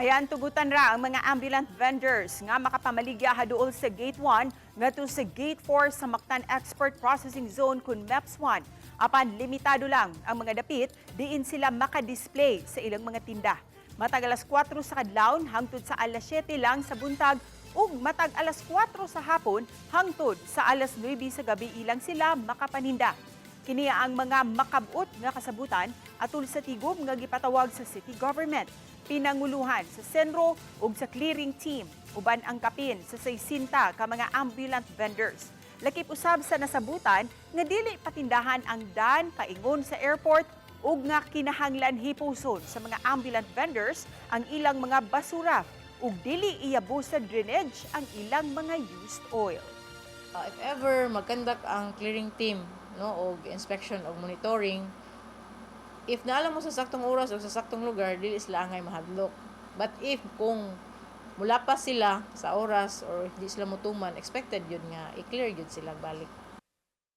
Ayan, tugutan ra ang mga ambulant vendors nga makapamaligya haduol sa Gate 1 ngadto sa Gate 4 sa Mactan Export Processing Zone kun MEPS 1. Apan limitado lang ang mga dapit diin sila makadisplay sa ilang mga tinda. Matag alas 4 sa kadlawon hangtod sa alas 7 lang sa buntag ug matag alas 4 sa hapon hangtod sa alas 9 sa gabi ilang sila makapaninda. Kini ang mga makabut nga kasabutan atul sa tigom nga gipatawag sa city government. Pinanguluhan sa senro ug sa clearing team uban ang kapin sa 60 ka mga ambulant vendors. Lakip usab sa nasabutan nga dili patindahan ang dan paingon sa airport ug nga kinahanglan hipuson sa mga ambulant vendors ang ilang mga basura ug dili iabo sa drainage ang ilang mga used oil. If ever mag-conduct ang clearing team, no, o inspection o monitoring, if naalam mo sa saktong oras o sa saktong lugar, dili sila angay mahadlok. But if kung mula pa sila sa oras or hindi sila mutuman, expected yun nga, i-clear yun sila balik.